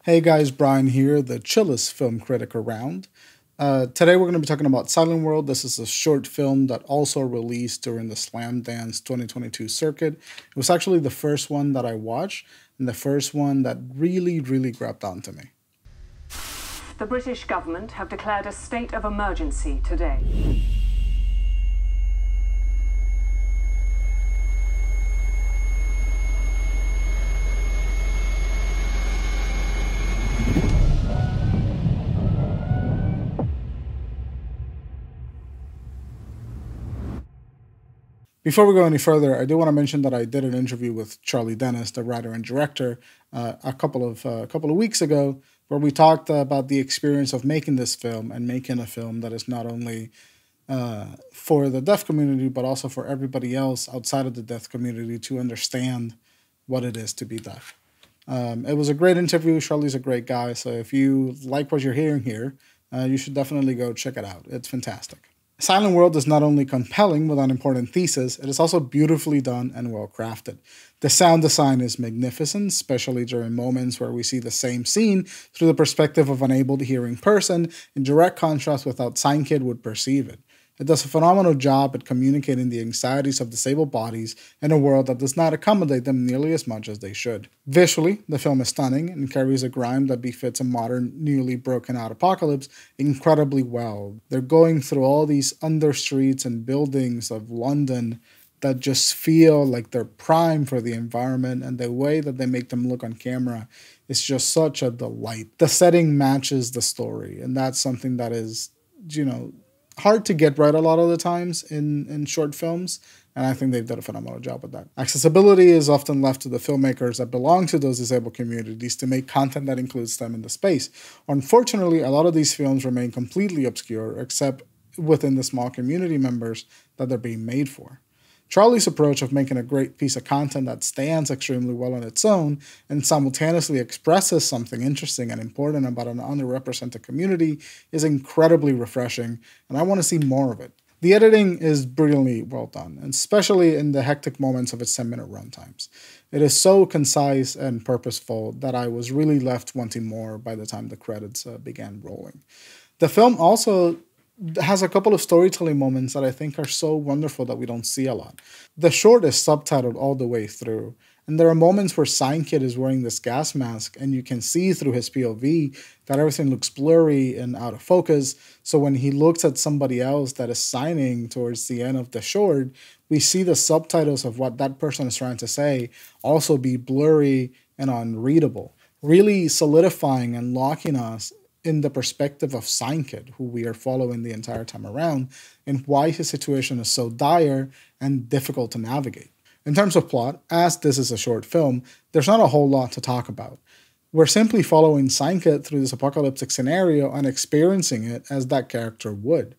Hey guys, Bryan here, the chillest film critic around. Today we're going to be talking about Silent World. This is a short film that also released during the Slam Dance 2022 circuit. It was actually the first one that I watched and the first one that really grabbed onto me. The British government have declared a state of emergency today. Before we go any further, I do want to mention that I did an interview with Charlie Dennis, the writer and director, a couple of weeks ago, where we talked about the experience of making this film and making a film that is not only for the deaf community, but also for everybody else outside of the deaf community to understand what it is to be deaf. It was a great interview. Charlie's a great guy, so if you like what you're hearing here, you should definitely go check it out. It's fantastic. Silent World is not only compelling with an important thesis, it is also beautifully done and well crafted. The sound design is magnificent, especially during moments where we see the same scene through the perspective of an able-hearing person, in direct contrast with how Signkid would perceive it. It does a phenomenal job at communicating the anxieties of disabled bodies in a world that does not accommodate them nearly as much as they should. Visually, the film is stunning and carries a grime that befits a modern, newly broken out apocalypse incredibly well. They're going through all these understreets and buildings of London that just feel like they're prime for the environment, and the way that they make them look on camera is just such a delight. The setting matches the story, and that's something that is, hard to get right a lot of the times in short films, and I think they've done a phenomenal job with that. Accessibility is often left to the filmmakers that belong to those disabled communities to make content that includes them in the space. Unfortunately, a lot of these films remain completely obscure, except within the small community members that they're being made for. Charlie's approach of making a great piece of content that stands extremely well on its own and simultaneously expresses something interesting and important about an underrepresented community is incredibly refreshing, and I want to see more of it. The editing is brilliantly well done, and especially in the hectic moments of its 10-minute runtimes. It is so concise and purposeful that I was really left wanting more by the time the credits began rolling. The film also has a couple of storytelling moments that I think are so wonderful that we don't see a lot. The short is subtitled all the way through, and there are moments where Signkid is wearing this gas mask and you can see through his POV that everything looks blurry and out of focus. So when he looks at somebody else that is signing towards the end of the short, we see the subtitles of what that person is trying to say also be blurry and unreadable, really solidifying and locking us in the perspective of Signkid, who we are following the entire time around, and why his situation is so dire and difficult to navigate. In terms of plot, as this is a short film, there's not a whole lot to talk about. We're simply following Signkid through this apocalyptic scenario and experiencing it as that character would.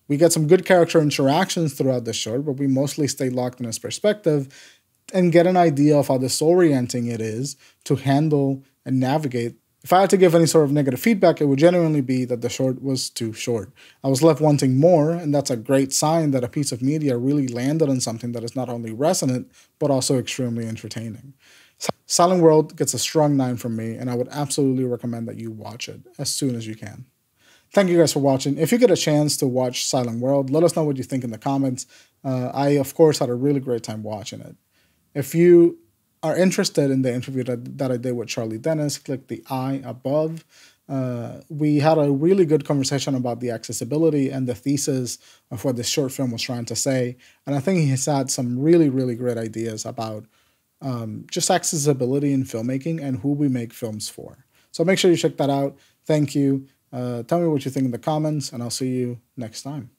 We get some good character interactions throughout the short, but we mostly stay locked in his perspective and get an idea of how disorienting it is to handle and navigate. If I had to give any sort of negative feedback, it would genuinely be that the short was too short. I was left wanting more, and that's a great sign that a piece of media really landed on something that is not only resonant, but also extremely entertaining. Silent World gets a strong 9 from me, and I would absolutely recommend that you watch it as soon as you can. Thank you guys for watching. If you get a chance to watch Silent World, let us know what you think in the comments. I, of course, had a really great time watching it. If you are interested in the interview that I did with Charlie Dennis, click the I above. We had a really good conversation about the accessibility and the thesis of what this short film was trying to say. And I think he has had some really great ideas about just accessibility in filmmaking and who we make films for. So make sure you check that out. Thank you. Tell me what you think in the comments, and I'll see you next time.